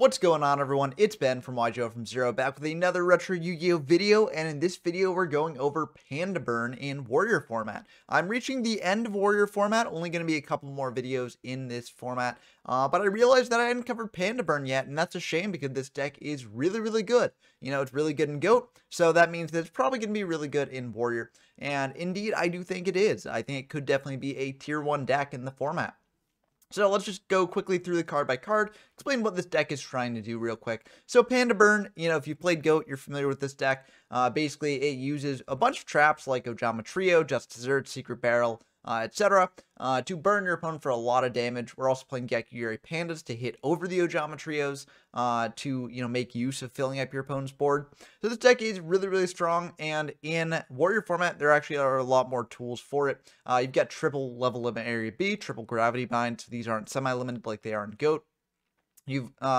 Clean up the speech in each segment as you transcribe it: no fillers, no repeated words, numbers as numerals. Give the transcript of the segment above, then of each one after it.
What's going on, everyone? It's Ben from YGO from Zero, back with another retro Yu-Gi-Oh video, and in this video we're going over Panda Burn in Warrior format. I'm reaching the end of Warrior format, only going to be a couple more videos in this format, but I realized that I hadn't covered Panda Burn yet, and that's a shame because this deck is really good. You know, it's really good in GOAT, so that means that it's probably going to be really good in Warrior, and indeed I do think it is. I think it could definitely be a tier 1 deck in the format. So let's just go quickly through the card by card, explain what this deck is trying to do real quick. So Panda Burn, you know, if you played GOAT, you're familiar with this deck. Basically, it uses a bunch of traps like Ojama Trio, Just Dessert, Secret Barrel, etc. To burn your opponent for a lot of damage. We're also playing Gyakugiri Pandas to hit over the Ojama Trios to, you know, make use of filling up your opponent's board. So this deck is really strong, and in Warrior format, there actually are a lot more tools for it. You've got triple level limit area B, triple gravity bind, so these aren't semi-limited like they are in GOAT.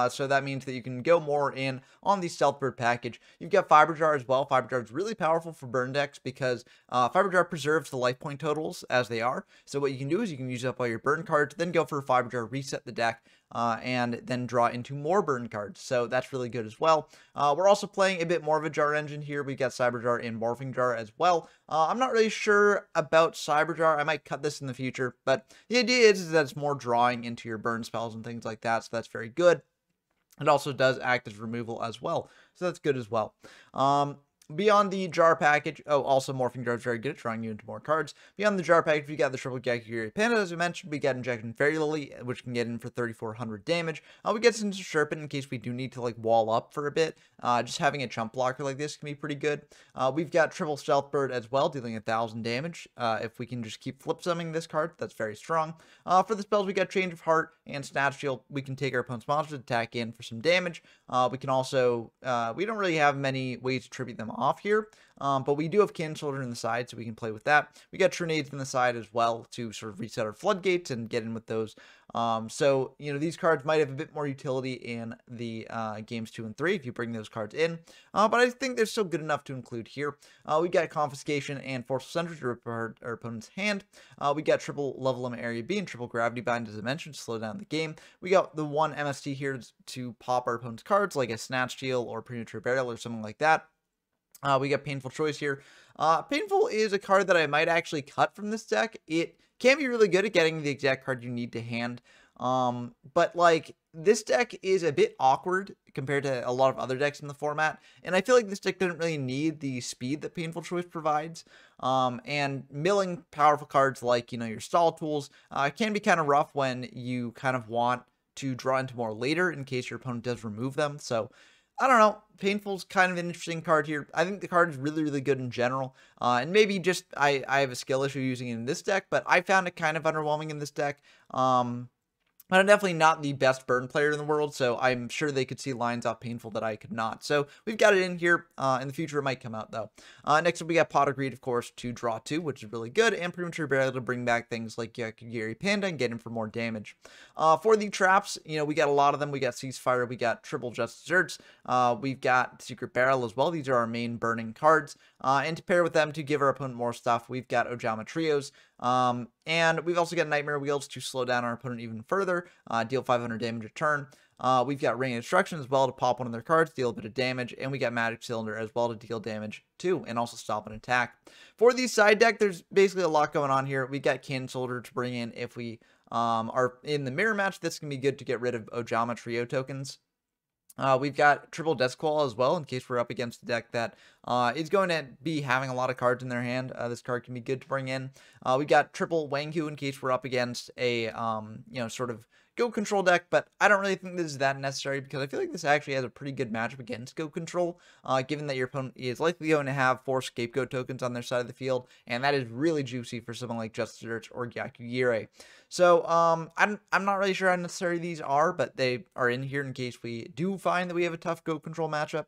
So that means that you can go more in on the Stealth Bird package. You've got Fiber Jar as well. Fiber Jar is really powerful for burn decks because Fiber Jar preserves the life point totals as they are. So what you can do is you can use up all your burn cards, then go for a Fiber Jar, reset the deck, and then draw into more burn cards. So that's really good as well. We're also playing a bit more of a jar engine here. We've got Cyber Jar and Morphing Jar as well. I'm not really sure about Cyber Jar. I might cut this in the future, but the idea is that it's more drawing into your burn spells and things like that, so that's very good. It also does act as removal as well, so that's good as well. Beyond the jar package, also Morphing Jar is very good at drawing you into more cards. Beyond the jar package, we got the triple Gyakugiri Panda, as we mentioned. We got Injection Fairy Lily, which can get in for 3,400 damage. We get Singe Serpent in case we do need to like wall up for a bit. Just having a chump blocker like this can be pretty good. We've got triple Stealth Bird as well, dealing 1,000 damage. If we can just keep flip summoning this card, that's very strong. For the spells, we got Change of Heart and Snatch Shield. We can take our opponent's monsters, attack in for some damage. We can also, we don't really have many ways to tribute them off here, but we do have Cannon Soldier in the side, so we can play with that. We got Trinades in the side as well to sort of reset our floodgates and get in with those. So, you know, these cards might have a bit more utility in the games 2 and 3 if you bring those cards in, but I think they're still good enough to include here. We got Confiscation and Forceful Sentry to rip our opponent's hand. We got triple level limit area B and triple gravity bind, as I mentioned, to slow down the game. We got the one MST here to pop our opponent's cards, like a Snatch Steal or Premature Burial or something like that. We got Painful Choice here. Painful is a card that I might actually cut from this deck. It can be really good at getting the exact card you need to hand. But like, this deck is a bit awkward compared to a lot of other decks in the format, and I feel like this deck didn't really need the speed that Painful Choice provides. And milling powerful cards like, you know, your stall tools can be kind of rough when you kind of want to draw into more later in case your opponent does remove them. So I don't know. Painful's kind of an interesting card here. I think the card is really good in general. And maybe just I have a skill issue using it in this deck, but I found it kind of underwhelming in this deck. But I'm definitely not the best burn player in the world, so I'm sure they could see lines off Painful that I could not. So we've got it in here. In the future, it might come out, though. Next up, we got Pot of Greed, of course, to draw 2, which is really good, and Premature Burial to bring back things like Gyakugiri Panda and get him for more damage. For the traps, you know, we got a lot of them. We got Ceasefire, we got triple Just Desserts, we've got Secret Barrel as well. These are our main burning cards. And to pair with them to give our opponent more stuff, we've got Ojama Trios. And we've also got Nightmare Wheels to slow down our opponent even further, deal 500 damage a turn. We've got Rain Instruction as well to pop one of their cards, deal a bit of damage, and we got Magic Cylinder as well to deal damage too, and also stop an attack. For the side deck, there's basically a lot going on here. We got Cannon Soldier to bring in if we are in the mirror match. This can be good to get rid of Ojama Trio tokens. We've got triple Deathsquall as well in case we're up against a deck that is going to be having a lot of cards in their hand. This card can be good to bring in. We got triple Wanghu in case we're up against a, you know, sort of Go Control deck, but I don't really think this is that necessary because I feel like this actually has a pretty good matchup against Go Control, given that your opponent is likely going to have 4 Scapegoat tokens on their side of the field, and that is really juicy for someone like Just Desserts or Gyakugiri. So, I'm not really sure how necessary these are, but they are in here in case we do find that we have a tough Go Control matchup.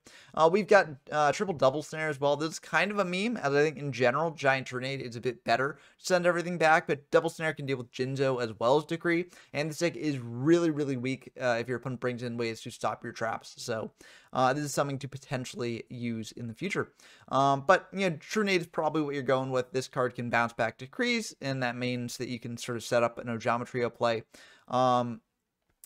We've got triple Double Snare as well. This is kind of a meme, as I think in general, Giant Tornado is a bit better to send everything back, but Double Snare can deal with Jinzo as well as Decree, and this deck is really weak if your opponent brings in ways to stop your traps. So this is something to potentially use in the future. But, you know, Trinade is probably what you're going with. This card can bounce back Decrees, and that means that you can sort of set up an Ojama Trio play.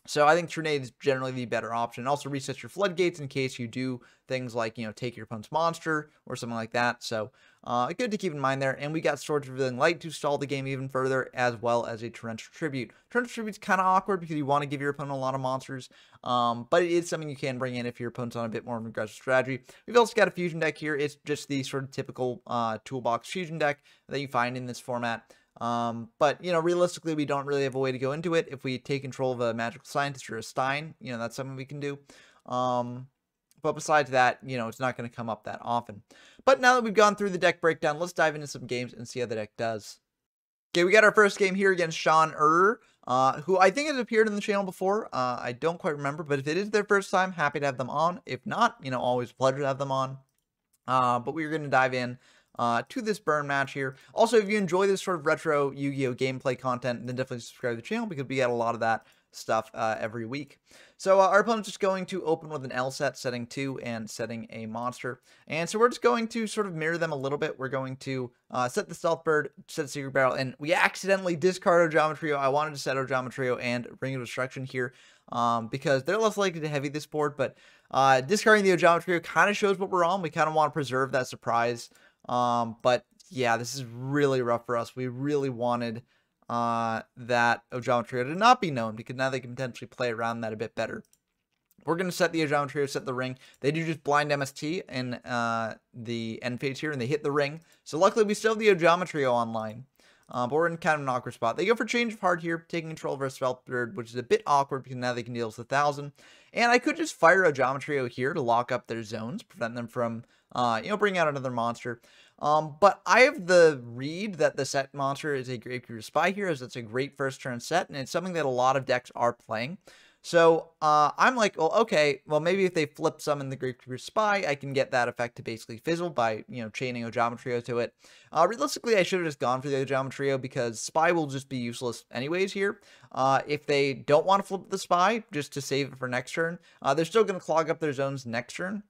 So I think Trinade is generally the better option. Also resets your floodgates in case you do things like, take your opponent's monster or something like that. So good to keep in mind there. And we got Swords Revealing Light to stall the game even further, as well as a Torrential Tribute. Torrential Tribute's kind of awkward because you want to give your opponent a lot of monsters, but it is something you can bring in if your opponent's on a bit more of an aggressive strategy. We've also got a Fusion deck here. It's just the sort of typical toolbox Fusion deck that you find in this format. But, realistically, we don't really have a way to go into it. If we take control of a magical scientist or a Stein, that's something we can do. But besides that, it's not going to come up that often. But now that we've gone through the deck breakdown, let's dive into some games and see how the deck does. Okay, we got our first game here against Sean who I think has appeared in the channel before. I don't quite remember, but if it is their first time, happy to have them on. If not, always a pleasure to have them on. But we're going to dive in to this burn match here. Also, if you enjoy this sort of retro Yu-Gi-Oh gameplay content, then definitely subscribe to the channel because we get a lot of that stuff every week. So our opponent's just going to open with an L set, setting 2 and setting a monster. And so we're just going to sort of mirror them a little bit. We're going to set the Stealth Bird, set a Secret Barrel, and we accidentally discard Geometrio. I wanted to set Geometrio and Ring of Destruction here because they're less likely to heavy this board, but discarding the Geometrio kind of shows what we're on. We kind of want to preserve that surprise. But yeah, this is really rough for us. We really wanted that Geometrio to not be known because now they can potentially play around that a bit better. We're going to set the Geometrio, set the ring. They do just blind MST in the end phase here, and they hit the ring. So luckily, we still have the Geometrio online. But we're in kind of an awkward spot. They go for Change of Heart here, taking control of our Stealth Bird, which is a bit awkward because now they can deal with 1,000. And I could just fire a Geometrio here to lock up their zones, prevent them from, bringing out another monster. But I have the read that the set monster is a Gravekeeper Spy here, as it's a great first turn set, and it's something that a lot of decks are playing. So I'm like, well, okay, well, maybe if they flip summon the Gravekeeper Spy, I can get that effect to basically fizzle by, chaining a Geometrio to it. Realistically, I should have just gone for the Geometrio because Spy will just be useless anyways here. If they don't want to flip the Spy, just to save it for next turn, they're still going to clog up their zones next turn.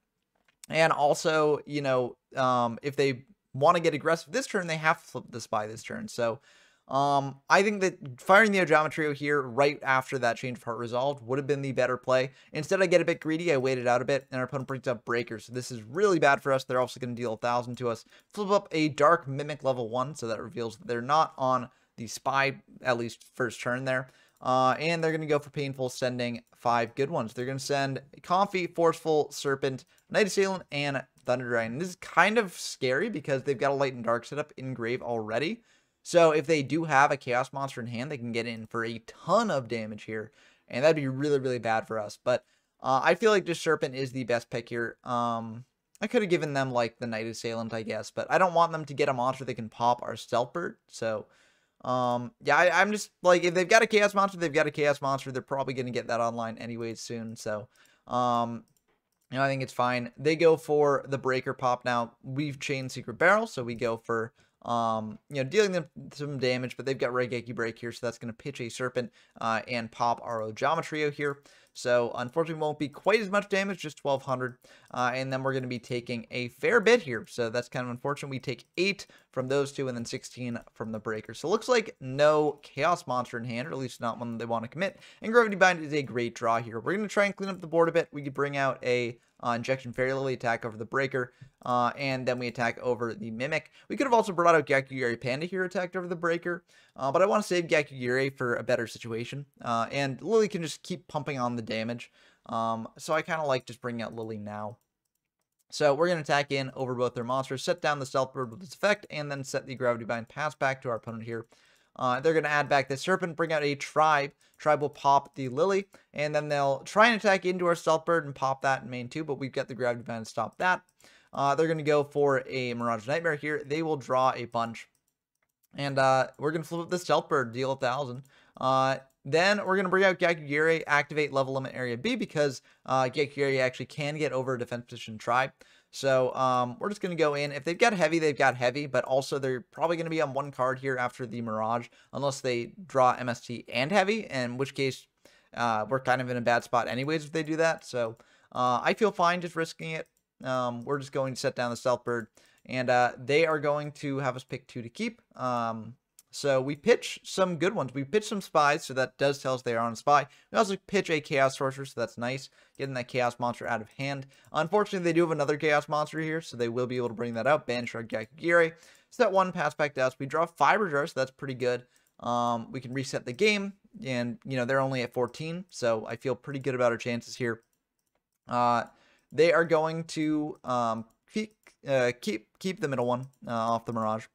And also, if they want to get aggressive this turn, they have to flip the Spy this turn. So I think that firing the Geometrio here right after that Change of Heart resolved would have been the better play. Instead, I get a bit greedy. I waited out a bit, and our opponent brings up Breaker. So this is really bad for us. They're also going to deal 1,000 to us. Flip up a Dark Mimic level 1, so that reveals that they're not on the Spy, at least first turn there. And they're going to go for Painful, sending 5 good ones. They're going to send Comfy, Forceful, Serpent, Night Assailant, and Thunder Dragon. This is kind of scary because they've got a Light and Dark setup in grave already. So if they do have a Chaos Monster in hand, they can get in for a ton of damage here. And that'd be really, really bad for us. But I feel like just Serpent is the best pick here. I could have given them like the Night Assailant, I guess. But I don't want them to get a monster that can pop our Stealth Bird. So yeah, I'm just like, if they've got a Chaos Monster, they've got a Chaos Monster. They're probably going to get that online anyways soon. So I think it's fine. They go for the Breaker pop now. We've chained Secret Barrel, so we go for dealing them some damage, but they've got Raigeki Break here, so that's going to pitch a Serpent and pop our Geometrio here. So unfortunately, won't be quite as much damage, just 1,200, and then we're going to be taking a fair bit here. So that's kind of unfortunate. We take 8 from those two, and then 16 from the Breaker. So it looks like no Chaos Monster in hand, or at least not one they want to commit. And Gravity Bind is a great draw here. We're going to try and clean up the board a bit. We could bring out a Injection Fairy Lily, attack over the Breaker, and then we attack over the Mimic. We could have also brought out Gyakugiri Panda here, attacked over the Breaker, but I want to save Gyakugiri for a better situation, and Lily can just keep pumping on the damage, so I kind of like just bringing out Lily now. So we're going to attack in over both their monsters, set down the Stealth Bird with its effect, and then set the Gravity Bind pass back to our opponent here. They're going to add back the Serpent, bring out a Tribe. Tribe will pop the Lily, and then they'll try and attack into our Stealth Bird and pop that in main 2, but we've got the Gravity Bind to stop that. They're going to go for a Mirage Nightmare here. They will draw a bunch. And we're going to flip up the Stealth Bird, deal 1,000. Then we're going to bring out Gyakugiri, activate level limit area B, because Gyakugiri actually can get over a defense position Tribe. So we're just going to go in. If they've got heavy, they've got heavy, but also they're probably going to be on one card here after the Mirage, unless they draw MST and heavy, in which case we're kind of in a bad spot anyways if they do that. So I feel fine just risking it. We're just going to set down the Stealth Bird, and they are going to have us pick 2 to keep. So we pitch some good ones. We pitch some spies, so that does tell us they are on a spy. We also pitch a chaos sorcerer, so that's nice, getting that chaos monster out of hand. Unfortunately, they do have another chaos monster here, so they will be able to bring that out. Banish our Gakugiri. So that one pass back to us. We draw Fiber Jar, so that's pretty good. We can reset the game, and they're only at 14, so I feel pretty good about our chances here. They are going to keep the middle one off the Mirage.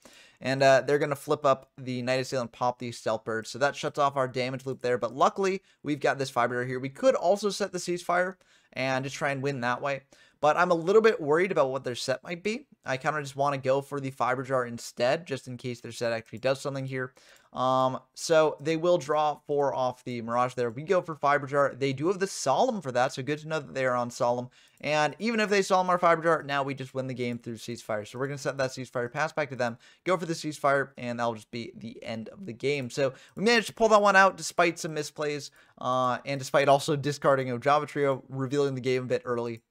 And they're going to flip up the Night Assailant, pop the Stealth Bird. So that shuts off our damage loop there. But luckily, we've got this Fiber here. We could also set the Ceasefire and just try and win that way. But I'm a little bit worried about what their set might be. I kind of just want to go for the Fiber Jar instead, just in case their set actually does something here. So they will draw 4 off the Mirage there. We go for Fiber Jar. They do have the Solemn for that, so good to know that they are on Solemn. And even if they Solemn our Fiber Jar, now we just win the game through Ceasefire. So we're going to set that Ceasefire, pass back to them, go for the Ceasefire, and that'll just be the end of the game. So we managed to pull that one out despite some misplays, and despite also discarding a Java Trio, revealing the game a bit early.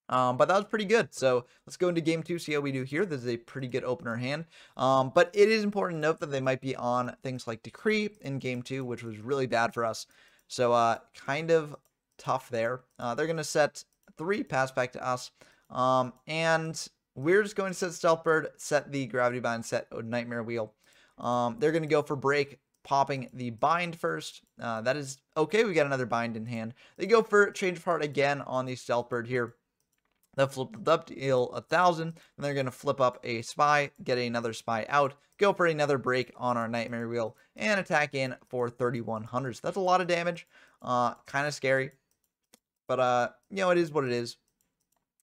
But that was pretty good. So let's go into game 2, see how we do here. This is a pretty good opener hand. But it is important to note that they might be on things like Decree in game 2, which was really bad for us. So kind of tough there. They're going to set 3, pass back to us. And we're just going to set Stealth Bird, set the Gravity Bind, set Nightmare Wheel. They're going to go for break, popping the bind first. That is okay. We got another bind in hand. They go for change of heart again on the Stealth Bird here. They'll flip it up to deal 1,000, and they're going to flip up a spy, get another spy out, go for another break on our Nightmare Wheel, and attack in for 3,100. So that's a lot of damage. Kind of scary. But, it is what it is.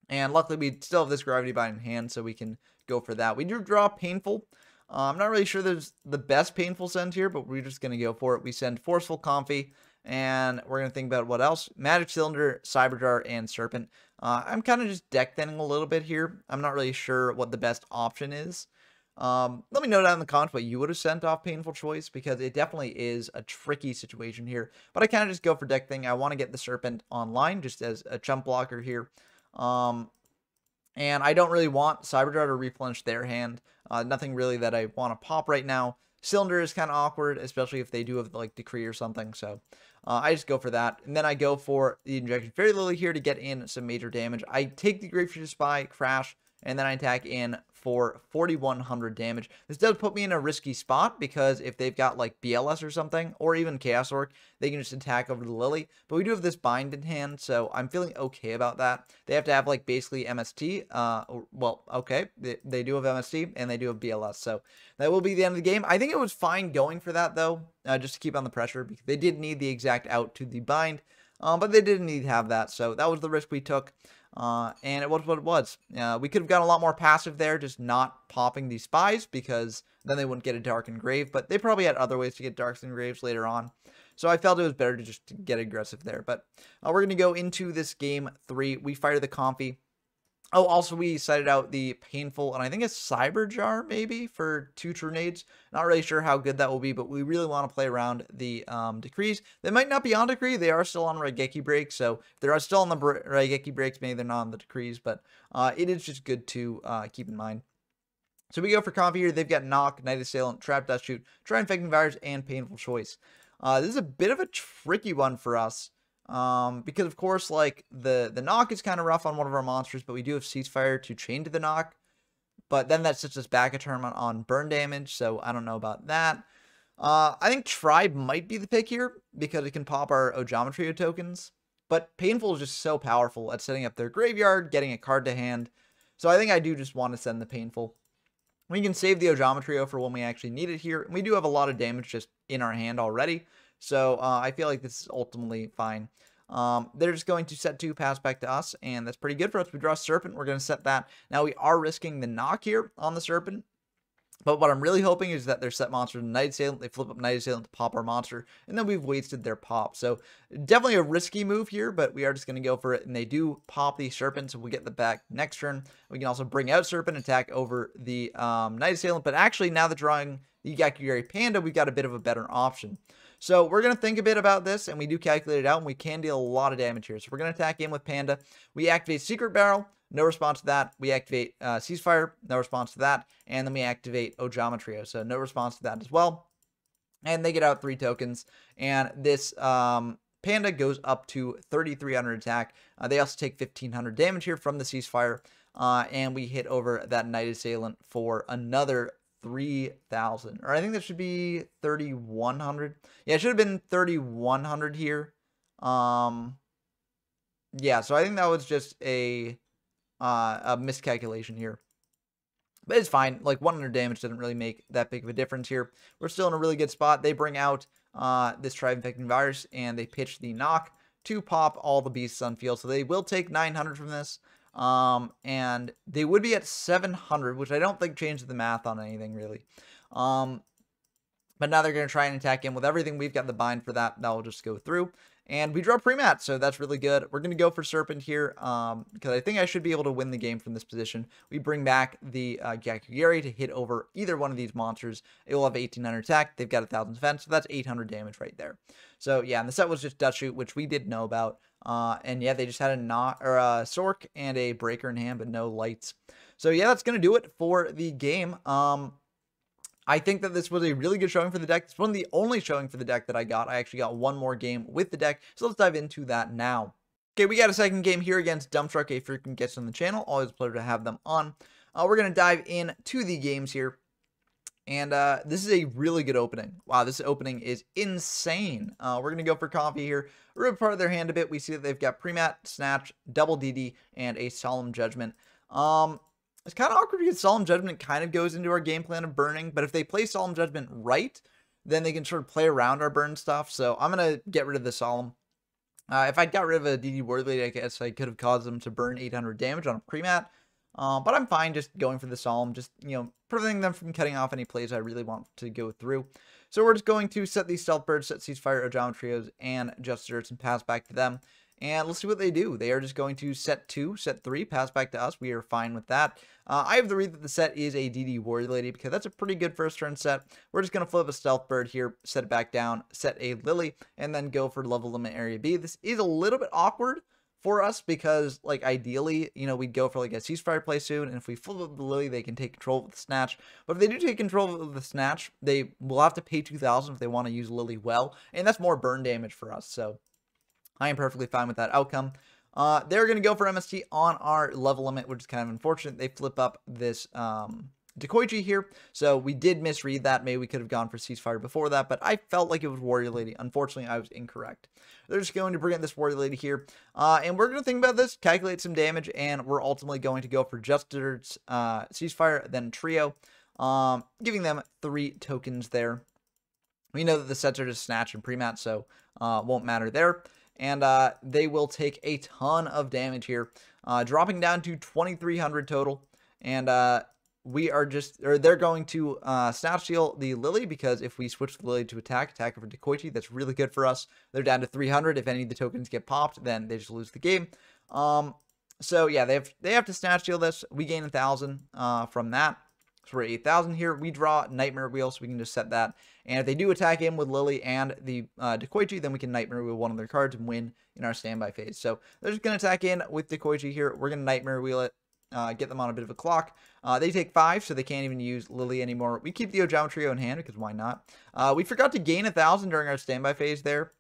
And luckily, we still have this Gravity Bind in hand, so we can go for that. We do draw Painful. I'm not really sure there's the best Painful send here, but we're just going to go for it. We send Forceful Comfy, and we're going to think about what else. Magic Cylinder, Cyber Jar, and Serpent. I'm kind of just deck thinning a little bit here. I'm not really sure what the best option is. Let me know down in the comments what you would have sent off Painful Choice, because it definitely is a tricky situation here. But I kind of just go for deck thing. I want to get the Serpent online just as a chump blocker here. And I don't really want Cyber Jar to replenish their hand. Nothing really that I want to pop right now. Cylinder is kind of awkward, especially if they do have like Decree or something. So I just go for that. And then I go for the Injection Fairy Lily here to get in some major damage. I take the Grapefruit Spy, crash, and then I attack in for 4,100 damage. This does put me in a risky spot, because if they've got like BLS or something, or even Chaos Orc, they can just attack over the Lily. But we do have this bind in hand, so I'm feeling okay about that. They have to have like basically MST. Well, okay, they do have MST, and they do have BLS, so that will be the end of the game. I think it was fine going for that, though, just to keep on the pressure, because they did need the exact out to the bind. But they didn't need to have that, so that was the risk we took. And it was what it was. We could have gotten a lot more passive there, just not popping these spies, because then they wouldn't get a Darkened Grave, but they probably had other ways to get Darkened Graves later on. So I felt it was better to just get aggressive there. But we're going to go into this game 3. We fire the Comfy. Oh, also we cited out the Painful, and I think it's Cyber Jar maybe for 2 Tornades. Not really sure how good that will be, but we really want to play around the Decrees. They might not be on Decree. They are still on Raigeki break, so if they are still on the Raigeki breaks, maybe they're not on the Decrees, but it is just good to keep in mind. So we go for Comfy here. They've got Knock, Night Assailant, Trap Dust Shoot, Try Infecting Virus, and Painful Choice. This is a bit of a tricky one for us. Because of course, like the knock is kind of rough on one of our monsters, but we do have Ceasefire to chain to the knock, but then that sets us back a turn on burn damage, so I don't know about that. I think Tribe might be the pick here, because it can pop our Geometry tokens, but Painful is just so powerful at setting up their graveyard, getting a card to hand, so I think I do just want to send the Painful. We can save the Geometry for when we actually need it here, and we do have a lot of damage just in our hand already. So I feel like this is ultimately fine. They're just going to set 2, pass back to us, and that's pretty good for us. We draw Serpent. We're going to set that. Now we are risking the knock here on the Serpent. But what I'm really hoping is that their set monster Night Assailant, they flip up Night Assailant to pop our monster, and then we've wasted their pop. So definitely a risky move here, but we are just going to go for it. And they do pop the Serpent, so we'll get the back next turn. We can also bring out Serpent, attack over the Night Assailant. But actually, now that drawing the Gakugiri Panda, we've got a bit of a better option. So we're going to think a bit about this, and we do calculate it out, and we can deal a lot of damage here. So we're going to attack in with Panda. We activate Secret Barrel, no response to that. We activate Ceasefire, no response to that. And then we activate Ojamatrio, so no response to that as well. And they get out 3 tokens, and this Panda goes up to 3,300 attack. They also take 1,500 damage here from the Ceasefire, and we hit over that Night Assailant for another 3,000, or I think that should be 3,100. Yeah, it should have been 3,100 here. Yeah, so I think that was just a miscalculation here. But it's fine. Like 100 damage doesn't really make that big of a difference here. We're still in a really good spot. They bring out this Tribe-Infecting Virus, and they pitch the knock to pop all the beasts on field. So they will take 900 from this. And they would be at 700, which I don't think changes the math on anything really. But now they're going to try and attack in with everything. We've got the bind for that. That will just go through. And we draw pre-mat, so that's really good. We're going to go for Serpent here, because I think I should be able to win the game from this position. We bring back the Gyakugiri to hit over either one of these monsters. It will have 1,800 attack. They've got 1,000 defense, so that's 800 damage right there. So yeah, and the set was just Dust Shoot, which we did know about. And yeah, they just had a Sork and a Breaker in hand, but no lights. So yeah, that's going to do it for the game. I think that this was a really good showing for the deck. It's one of the only showing for the deck that I got. I actually got one more game with the deck, so let's dive into that now. Okay, we got a second game here against Dumptruck, a frequent guest on the channel. Always a pleasure to have them on. We're going to dive into the games here, and this is a really good opening. Wow, this opening is insane. We're going to go for coffee here. Rip apart their hand a bit. We see that they've got Pre-Mat, Snatch, Double DD, and a Solemn Judgment. It's kind of awkward because Solemn Judgment kind of goes into our game plan of burning, but if they play Solemn Judgment right, then they can sort of play around our burn stuff. So I'm going to get rid of the Solemn. If I got rid of a DD Word Lady, I guess I could have caused them to burn 800 damage on a pre-mat. But I'm fine just going for the Solemn, just, preventing them from cutting off any plays I really want to go through. So we're just going to set these Stealth Birds, set Ceasefire, Ojametrios, and Just Desserts, and pass back to them. And let's see what they do. They are just going to set 2, set 3, pass back to us. We are fine with that. I have the read that the set is a DD Warrior Lady because that's a pretty good first turn set. We're just going to flip a Stealth Bird here, set it back down, set a Lily, and then go for level limit area B. This is a little bit awkward for us because, ideally, we'd go for, a Ceasefire play soon, and if we flip up the Lily, they can take control of the Snatch. But if they do take control of the Snatch, they will have to pay 2,000 if they want to use Lily well, and that's more burn damage for us, so I am perfectly fine with that outcome. They're going to go for MST on our level limit, which is kind of unfortunate. They flip up this Decoyji here, so we did misread that. Maybe we could have gone for Ceasefire before that, but I felt like it was Warrior Lady. Unfortunately, I was incorrect. They're just going to bring in this Warrior Lady here, and we're going to think about this, calculate some damage, and we're ultimately going to go for Just Desserts, Ceasefire, then Trio, giving them 3 tokens there. We know that the sets are just Snatch and Pre-Mat, so won't matter there. And they will take a ton of damage here, dropping down to 2,300 total. And they're going to Snatch Steal the Lily, because if we switch the Lily to attack over Decoyji, that's really good for us. They're down to 300. If any of the tokens get popped, then they just lose the game. So yeah, they have to Snatch Steal this. We gain 1,000 from that. So we're at 8,000 here. We draw Nightmare Wheel, so we can just set that. And if they do attack in with Lily and the Decoyji, then we can Nightmare Wheel one of their cards and win in our standby phase. So they're just going to attack in with Decoyji here. We're going to Nightmare Wheel it, get them on a bit of a clock. They take 5, so they can't even use Lily anymore. We keep the Ojametrio in hand, because why not? We forgot to gain 1,000 during our standby phase there.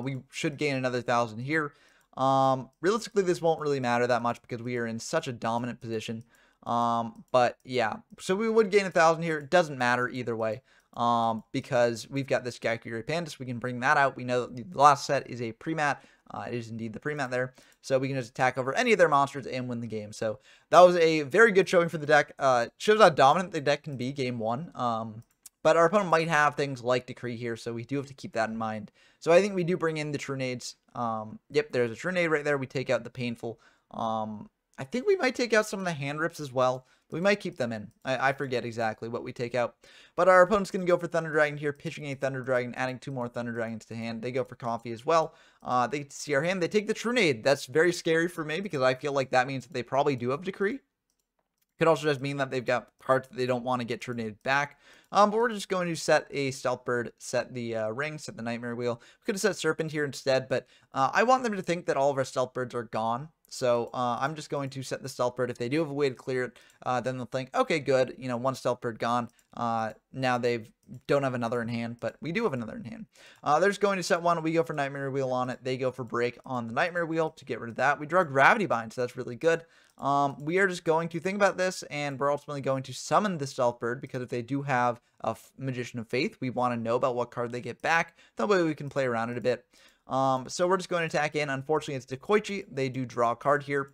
We should gain another 1,000 here. Realistically, this won't really matter that much because we are in such a dominant position. But yeah, so we would gain 1,000 here. It doesn't matter either way, because we've got this Gyakugiri Pandas. We can bring that out. We know that the last set is a pre-mat. It is indeed the pre-mat there. So we can just attack over any of their monsters and win the game. So that was a very good showing for the deck. Shows how dominant the deck can be game 1. But our opponent might have things like Decree here, so we do have to keep that in mind. So I think we do bring in the True Nades. Yep, there's a True Nade right there. We take out the Painful. I think we might take out some of the hand rips as well. But we might keep them in. I forget exactly what we take out. But our opponent's going to go for Thunder Dragon here, pitching a Thunder Dragon, adding 2 more Thunder Dragons to hand. They go for Coffee as well. They see our hand. They take the True Nade. That's very scary for me because I feel like that means that they probably do have Decree. Could also just mean that they've got cards that they don't want to get tornadoed back. But we're just going to set a Stealth Bird, set the ring, set the Nightmare Wheel. We could have set Serpent here instead, but I want them to think that all of our Stealth Birds are gone. So I'm just going to set the Stealth Bird. If they do have a way to clear it, then they'll think, okay, good. You know, one Stealth Bird gone. Now they don't have another in hand, but we do have another in hand. They're just going to set one. We go for Nightmare Wheel on it. They go for Break on the Nightmare Wheel to get rid of that. We draw Gravity Bind, so that's really good. We are just going to think about this, and we're ultimately going to summon the Stealth Bird, because if they do have a Magician of Faith, we want to know about what card they get back. That way we can play around it a bit. So we're just going to attack in. Unfortunately, it's Dekoichi. They do draw a card here,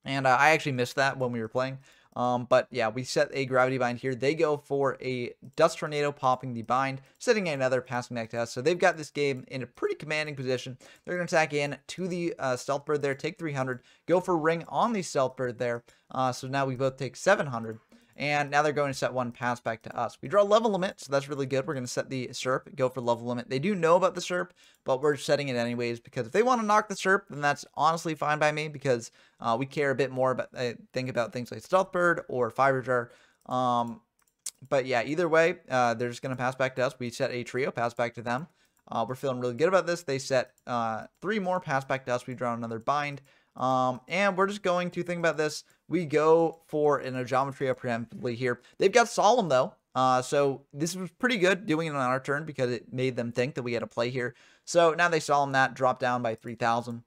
and I actually missed that when we were playing. But yeah, we set a Gravity Bind here. They go for a Dust Tornado, popping the bind, setting another, passing back to us. So they've got this game in a pretty commanding position. They're going to attack in to the Stealth Bird there, take 300, go for Ring on the Stealth Bird there. So now we both take 700. And now they're going to set one, pass back to us. We draw level limit, so that's really good. We're going to set the SERP, go for level limit. They do know about the SERP, but we're setting it anyways, because if they want to knock the SERP, then that's honestly fine by me, because we care a bit more about, think about things like Stealth Bird or Fiber Jar. But yeah, either way, they're just going to pass back to us. We set a trio, pass back to them. We're feeling really good about this. They set 3 more, pass back to us. We draw another bind. And we're just going to think about this. We go for an Geometry preemptively here. They've got Solemn though. So this was pretty good doing it on our turn, because it made them think that we had a play here. So now they Solemn that, drop down by 3,000.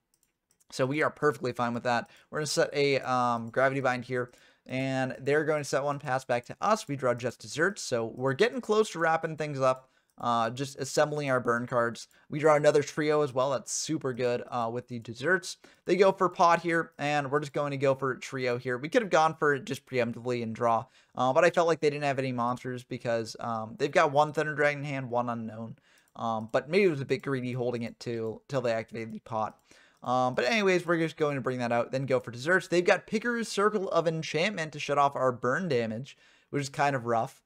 So we are perfectly fine with that. We're going to set a Gravity Bind here, and they're going to set one, pass back to us. We draw just Desserts. So we're getting close to wrapping things up. Just assembling our burn cards. We draw another trio as well. That's super good with the Desserts. They go for Pot here, and we're just going to go for trio here. We could have gone for it just preemptively and draw, but I felt like they didn't have any monsters, because they've got one Thunder Dragon in hand, one unknown. But maybe it was a bit greedy holding it till they activated the Pot. But anyways, we're just going to bring that out, then go for Desserts. They've got Picker's Circle of Enchantment to shut off our burn damage, which is kind of rough.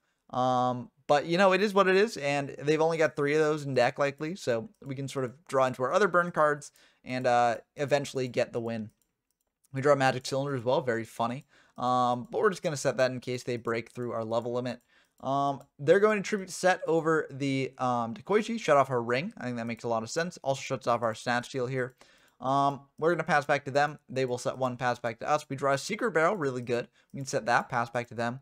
But, you know, it is what it is, and they've only got 3 of those in deck, likely, so we can sort of draw into our other burn cards and eventually get the win. We draw Magic Cylinder as well, very funny, but we're just going to set that in case they break through our level limit. They're going to tribute set over the Dekoichi, shut off our ring. I think that makes a lot of sense. Also shuts off our Snatch Steal here. We're going to pass back to them. They will set one, pass back to us. We draw a Secret Barrel, really good. We can set that, pass back to them.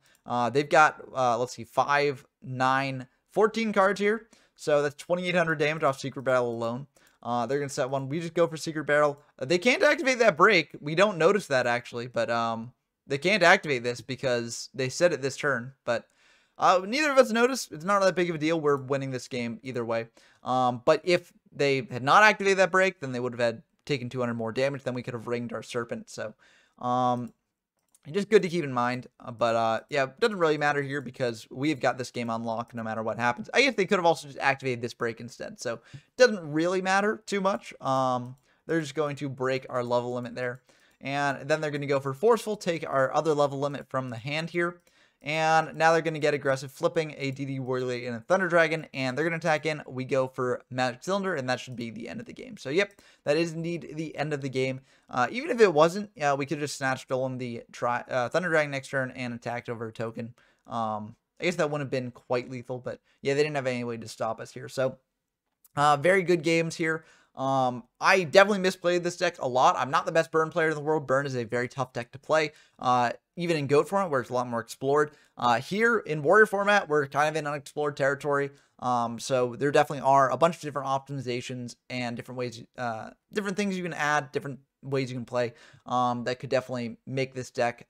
They've got, let's see, 5, 9, 14 cards here. So that's 2,800 damage off Secret Barrel alone. They're going to set one. We just go for Secret Barrel. They can't activate that break. We don't notice that, actually, but they can't activate this because they set it this turn. But neither of us noticed. It's not that big of a deal. We're winning this game either way. But if they had not activated that break, then they would have had taken 200 more damage, then we could have ringed our Serpent. So just good to keep in mind. But yeah, it doesn't really matter here, because we've got this game on lock no matter what happens. I guess they could have also just activated this break instead, so it doesn't really matter too much. They're just going to break our level limit there, and then they're going to go for Forceful, take our other level limit from the hand here. And now they're going to get aggressive, flipping a DD Warley and a Thunder Dragon, and they're going to attack in. We go for Magic Cylinder, and that should be the end of the game. So, yep, that is indeed the end of the game. Even if it wasn't, we could have just Snatch Stolen the Thunder Dragon next turn and attacked over a token. I guess that wouldn't have been quite lethal, but yeah, they didn't have any way to stop us here. So, very good games here. I definitely misplayed this deck a lot. I'm not the best Burn player in the world. Burn is a very tough deck to play. Even in GOAT format, where it's a lot more explored. Here in Warrior format, we're kind of in unexplored territory. So there definitely are a bunch of different optimizations and different ways, different things you can add, different ways you can play, that could definitely make this deck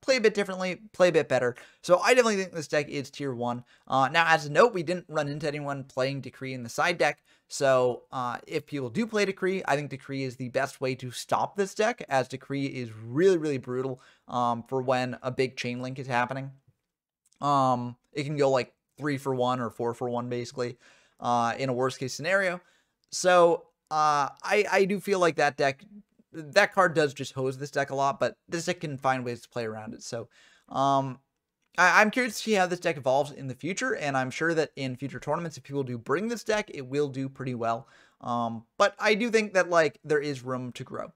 play a bit differently, play a bit better. So I definitely think this deck is tier 1. Now, as a note, we didn't run into anyone playing Decree in the side deck. So if people do play Decree, I think Decree is the best way to stop this deck, as Decree is really, really brutal for when a big chain link is happening. It can go like 3 for 1 or 4 for 1, basically, in a worst case scenario. So I do feel like that deck, that card does just hose this deck a lot, but this deck can find ways to play around it. So I'm curious to see how this deck evolves in the future, and I'm sure that in future tournaments, if people do bring this deck, it will do pretty well. But I do think that, like, there is room to grow.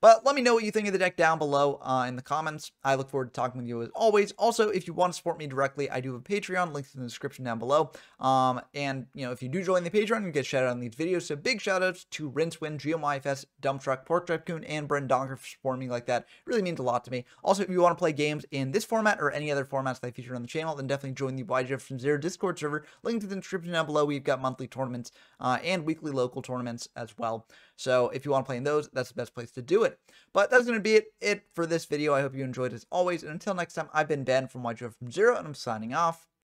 But let me know what you think of the deck down below in the comments. I look forward to talking with you as always. Also, if you want to support me directly, I do have a Patreon, links in the description down below. And, if you do join the Patreon, you get shout out on these videos. So big shout outs to Rincewin, GeoMyFest, Dump Truck, Pork Tycoon, and Bren Donker for supporting me like that. It really means a lot to me. Also, if you want to play games in this format or any other formats that I feature on the channel, then definitely join the YGF from Zero Discord server. Link to the description down below. We've got monthly tournaments and weekly local tournaments as well. So if you want to play in those, that's the best place to do it. But that's going to be it for this video. I hope you enjoyed as always. And until next time, I've been Ben from YGF from Zero, and I'm signing off.